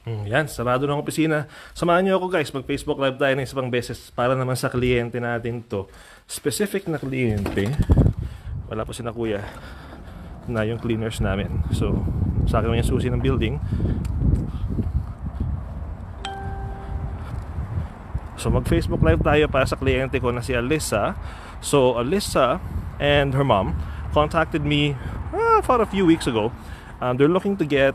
Yan, sarado ng opisina. Samahan nyo ako guys, mag-Facebook Live tayo ng isang beses para naman sa kliyente natin to. Specific na kliyente. Wala pa si na kuya na yung cleaners namin. So, sa akin yung susi ng building. So, mag-Facebook Live tayo para sa kliyente ko na si Alyssa. So, Alyssa and her mom contacted me for a few weeks ago. They're looking to get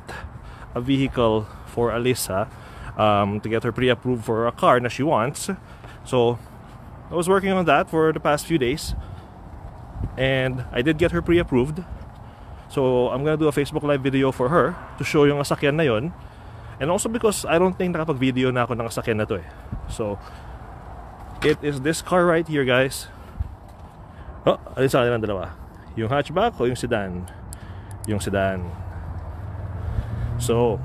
a vehicle for Alyssa, to get her pre-approved for a car na she wants. So I was working on that for the past few days, and I did get her pre-approved. So I'm gonna do a Facebook Live video for her to show yung sasakyan na yon, and also because I don't think nakapag-video na ako ng sasakyan na to eh. So it is this car right here, guys. Oh, alin sa kanila ng dalawa? Yung hatchback o yung sedan? Yung sedan. So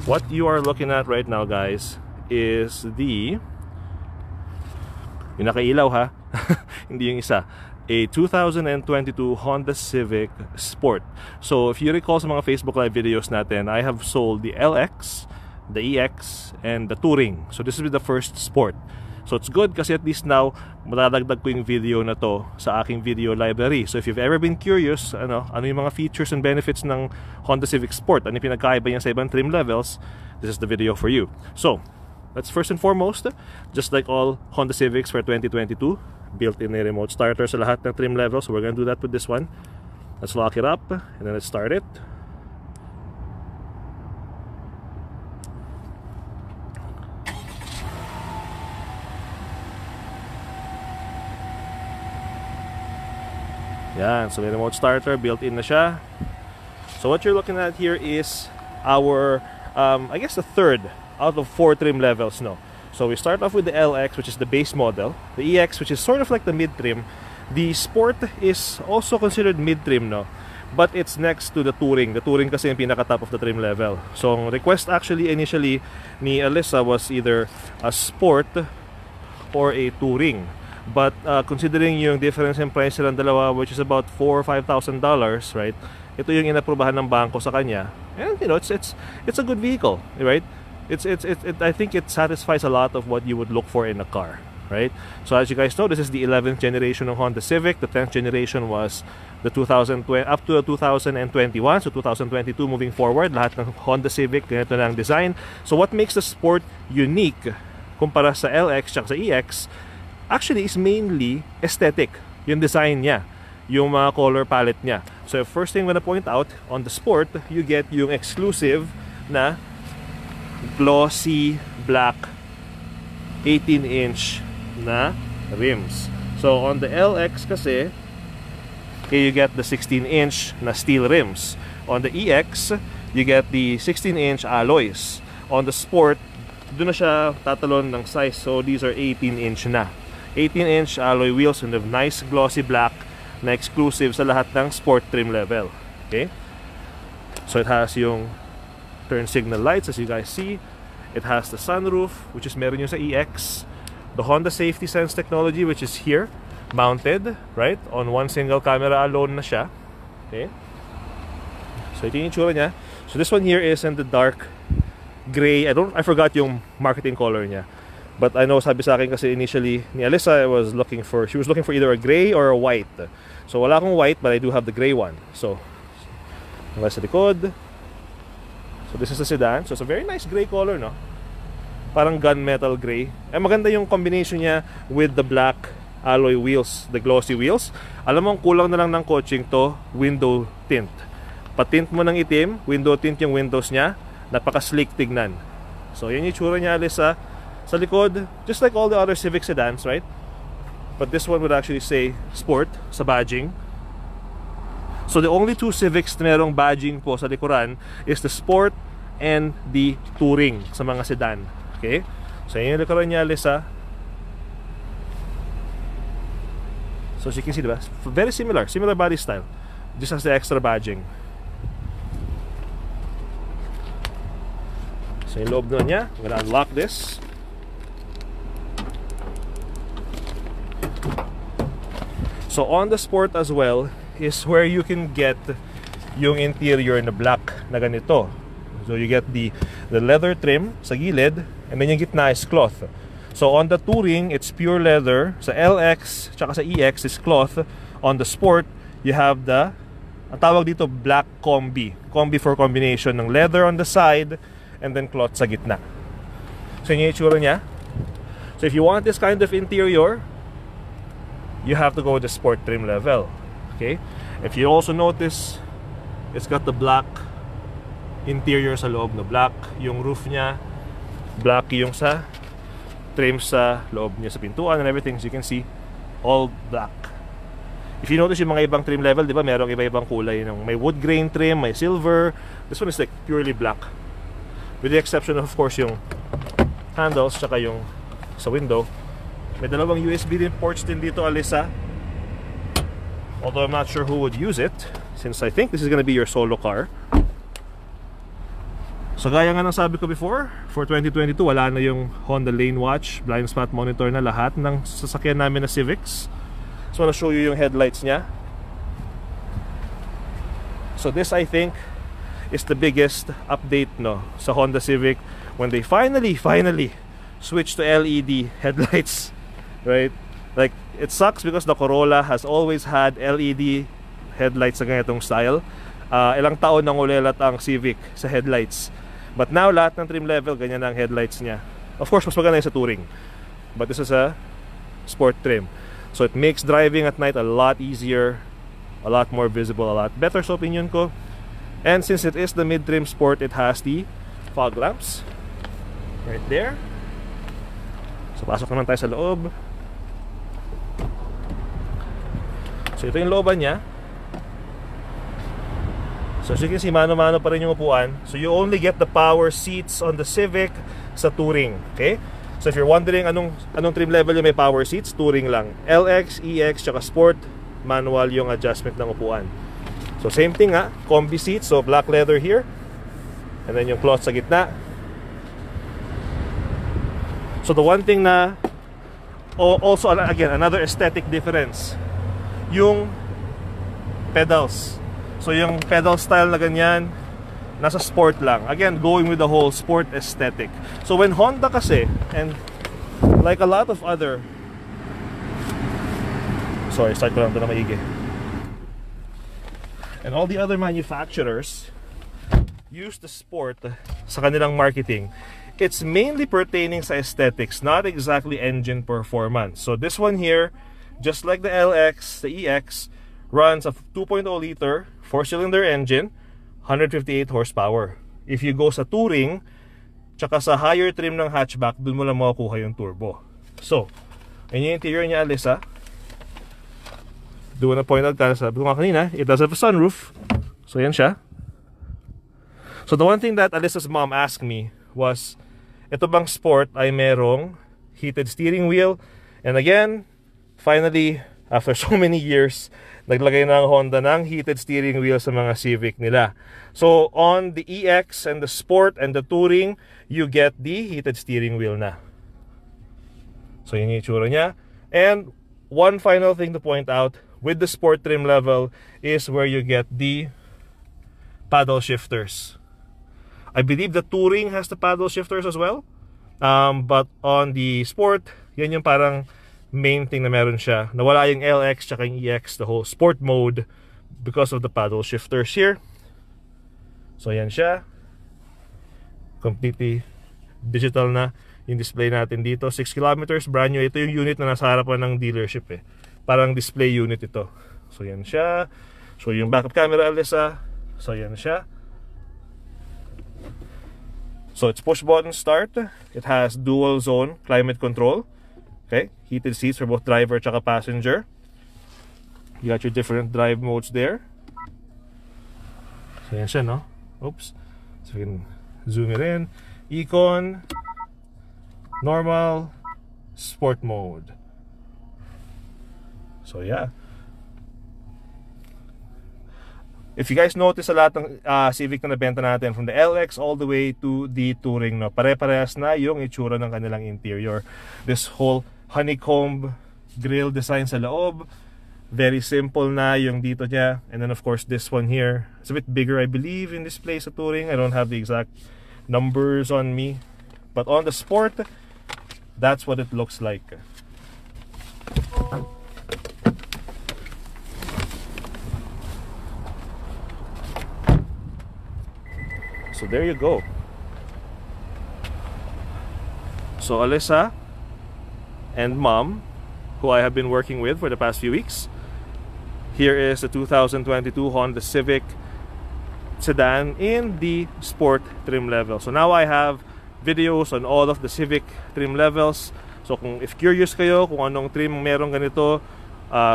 what you are looking at right now, guys, is yung nakailaw ha, hindi yung isa, a 2022 Honda Civic Sport. So if you recall sa mga Facebook Live videos natin, I have sold the LX, the EX, and the Touring. So this will be the first Sport. So it's good kasi at least now madadagdag ko yung video na to sa aking video library. So if you've ever been curious, ano yung mga features and benefits ng Honda Civic Sport, ano yung pinagkaiba niya sa ibang trim levels, this is the video for you. So let's first and foremost, just like all Honda Civics for 2022, built-in a remote starter sa lahat ng trim levels. So we're gonna do that with this one. Let's lock it up and then let's start it. Yan, so may remote starter, built-in na siya. So what you're looking at here is our, I guess the third out of 4 trim levels, no? So we start off with the LX, which is the base model. The EX, which is sort of like the mid-trim. The Sport is also considered mid-trim, no? But it's next to the Touring. The Touring kasi yung pinaka-top of the trim level. So ang request actually initially ni Alyssa was either a Sport or a Touring. But considering yung difference in price silang dalawa, which is about $4,000 or $5,000, right? Ito yung inaprubahan ng bangko sa kanya, and you know it's a good vehicle, right? I think it satisfies a lot of what you would look for in a car, right? So as you guys know, this is the 11th generation of Honda Civic. The 10th generation was the 2020 up to 2021. So 2022 moving forward, lahat ng Honda Civic ganito na ang design. So what makes the Sport unique kumpara sa LX at sa EX actually is mainly aesthetic, yung design niya, yung mga color palette niya. So first thing I'm gonna point out, on the Sport, you get yung exclusive na glossy black 18-inch na rims. So on the LX kasi, you get the 16-inch na steel rims. On the EX, you get the 16-inch alloys. On the Sport, doon na siya tatalon ng size, so these are 18-inch na. 18-inch alloy wheels and the nice glossy black na exclusive sa lahat ng Sport trim level. Okay? So it has yung turn signal lights as you guys see. It has the sunroof, which is meron yung sa EX. The Honda Safety Sense technology, which is here, mounted, right? On one single camera alone na siya. Okay? So ito yung itsura niya. So this one here is in the dark gray. I forgot yung marketing color niya. But I know, sabi sa akin kasi initially ni Alyssa, she was looking for either a gray or a white. So wala akong white, but I do have the gray one. So hanggang sa likod. So this is a sedan. So it's a very nice gray color, no? Parang gunmetal gray. Eh maganda yung combination niya with the black alloy wheels, the glossy wheels. Alam mo, ang kulang na lang ng coaching to, window tint. Patint mo ng itim, window tint yung windows niya, napaka-sleek tignan. So yan yung tsura niya, Alyssa. Sa likod, just like all the other Civic sedans, right? But this one would actually say Sport sa badging. So the only 2 Civics na merong badging po sa likuran is the Sport and the Touring sa mga sedan. Okay? So yun yung likuran niya, Alyssa. So as you can see, diba? Very similar body style. Just has the extra badging. So yung loob na niya, I'm gonna unlock this. So on the Sport as well is where you can get yung interior na black na ganito. So you get the leather trim sa gilid, and then yung gitna is cloth. So on the Touring, it's pure leather. Sa LX tsaka sa EX is cloth. On the Sport, you have the, ang tawag dito, black combi. Combi for combination ng leather on the side and then cloth sa gitna. So yun yung itsura niya. So if you want this kind of interior, you have to go with the Sport trim level. Okay? If you also notice, it's got the black interior sa loob na black. Yung roof niya, black yung sa trim sa loob niya sa pintuan and everything. So you can see, all black. If you notice yung mga ibang trim level, di ba, merong iba-ibang kulay. May wood grain trim, may silver. This one is like purely black. With the exception of course, yung handles, tsaka yung sa window. May dalawang USB din ports din dito, Alyssa. Although I'm not sure who would use it, since I think this is gonna be your solo car. So gaya nga ng sabi ko before, for 2022 wala na yung Honda Lane Watch, blind spot monitor na lahat ng sasakyan namin na Civics. So I'll show you yung headlights niya. So this, I think, is the biggest update, no, sa Honda Civic when they finally switched to LED headlights, right? Like, it sucks because the Corolla has always had LED headlights sa ganitong style. Ilang taon nang ulelat ang Civic sa headlights. But now, lahat ng trim level, ganyan na ang headlights niya. Of course, mas maganda yung sa Touring. But this is a Sport trim. So it makes driving at night a lot easier, a lot more visible, a lot better sa opinion ko. And since it is the mid-trim Sport, it has the fog lamps right there. So pasok naman tayo sa loob. So ito yung looban niya. So as you can see, mano-mano pa rin yung upuan. So you only get the power seats on the Civic sa Touring, okay? So if you're wondering anong trim level yung may power seats, Touring lang. LX, EX, tsaka Sport, manual yung adjustment ng upuan. So same thing ha, combi seats, so black leather here. And then yung cloth sa gitna. So the one thing na, also again, another aesthetic difference, yung pedals. So yung pedal style na ganyan, nasa Sport lang. Again, going with the whole Sport aesthetic. So when Honda kasi, and like a lot of other, sorry, start ko lang ito na maigi. And all the other manufacturers use the Sport sa kanilang marketing. It's mainly pertaining sa aesthetics, not exactly engine performance. So this one here, just like the LX, the EX, runs a 2.0 liter 4-cylinder engine, 158 horsepower. If you go sa Touring, tsaka sa higher trim ng hatchback, dun mo lang makukuha yung turbo. So, yun yung interior niya, Alyssa. Do na point out ka, sabi ko nga kanina, it does have a sunroof. So yan siya. So the one thing that Alyssa's mom asked me was, ito bang Sport ay merong heated steering wheel? And again, finally, after so many years, naglagay na ang Honda ng heated steering wheel sa mga Civic nila. So on the EX and the Sport and the Touring, you get the heated steering wheel na. So yun yung itsura niya. And one final thing to point out, with the Sport trim level is where you get the paddle shifters. I believe the Touring has the paddle shifters as well. But on the Sport, yan yung parang main thing na meron siya. Nawala yung LX tsaka yung EX, the whole Sport mode, because of the paddle shifters here. So yan siya. Completely digital na yung display natin dito. 6 kilometers, brand new. Ito yung unit na nasa harapan ng dealership eh. Parang display unit ito. So yan siya. So yung backup camera, Alyssa. So yan siya. So it's push button start. It has dual zone climate control. Okay, heated seats for both driver and passenger. You got your different drive modes there. So yan siya, no? Oops. So we can zoom it in. Econ, normal, Sport mode. So yeah. If you guys notice, a lot ng Civic na nabenta natin, from the LX all the way to the Touring, no, pare-parehas na yung itsura ng kanilang interior. This whole honeycomb grill design sa loob, Very simple na yung dito niya. And then of course this one here, it's a bit bigger I believe in this place sa Touring. I don't have the exact numbers on me, but on the Sport, that's what it looks like. So there you go. So Alyssa and Mom, who I have been working with for the past few weeks. Here is the 2022 Honda Civic sedan in the Sport trim level. So now I have videos on all of the Civic trim levels. So if curious kayo kung anong trim meron ganito,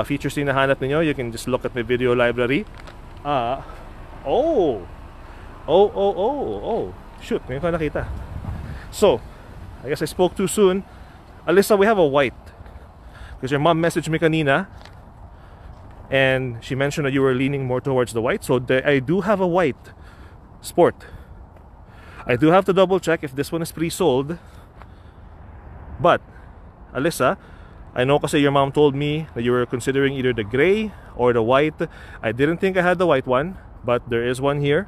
features na hinahanap niyo, you can just look at my video library. Shoot, ngayon ko nakita. So, I guess I spoke too soon. Alyssa, we have a white. Because your mom messaged me kanina, and she mentioned that you were leaning more towards the white. So I do have a white Sport. I do have to double check if this one is pre-sold. But Alyssa, I know kasi your mom told me that you were considering either the gray or the white. I didn't think I had the white one, but there is one here.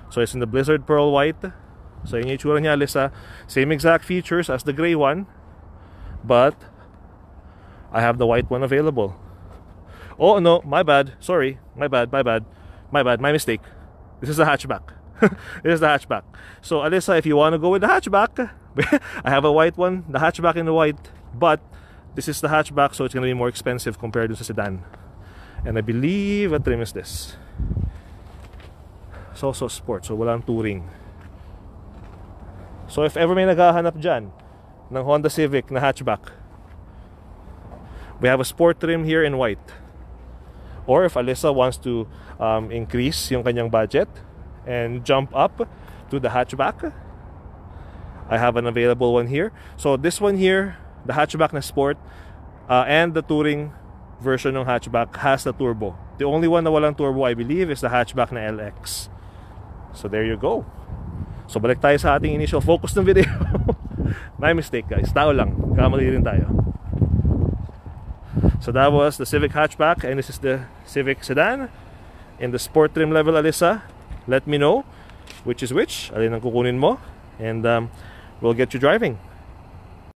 So it's in the Blizzard Pearl White. So yun yung itsura niya, Alyssa. Same exact features as the gray one, but I have the white one available. Oh no, my bad. Sorry, my mistake. This is the hatchback. This is the hatchback. So Alyssa, if you want to go with the hatchback, I have a white one, the hatchback in the white, but this is the hatchback, so it's going to be more expensive compared to the sedan. And I believe what trim is this? It's also Sport, so walang Touring. So if ever may naghahanap dyan ng Honda Civic na hatchback, we have a Sport trim here in white. Or if Alyssa wants to increase yung kanyang budget and jump up to the hatchback, I have an available one here. So this one here, the hatchback na Sport, and the Touring version ng hatchback has the turbo. The only one na walang turbo, I believe, is the hatchback na LX. So there you go. So balik tayo sa ating initial focus ng video. My mistake, guys. Tao lang. Kamali rin tayo. So that was the Civic hatchback, and this is the Civic sedan in the Sport trim level. Alyssa, let me know which is which, alin ang kukunin mo, and we'll get you driving.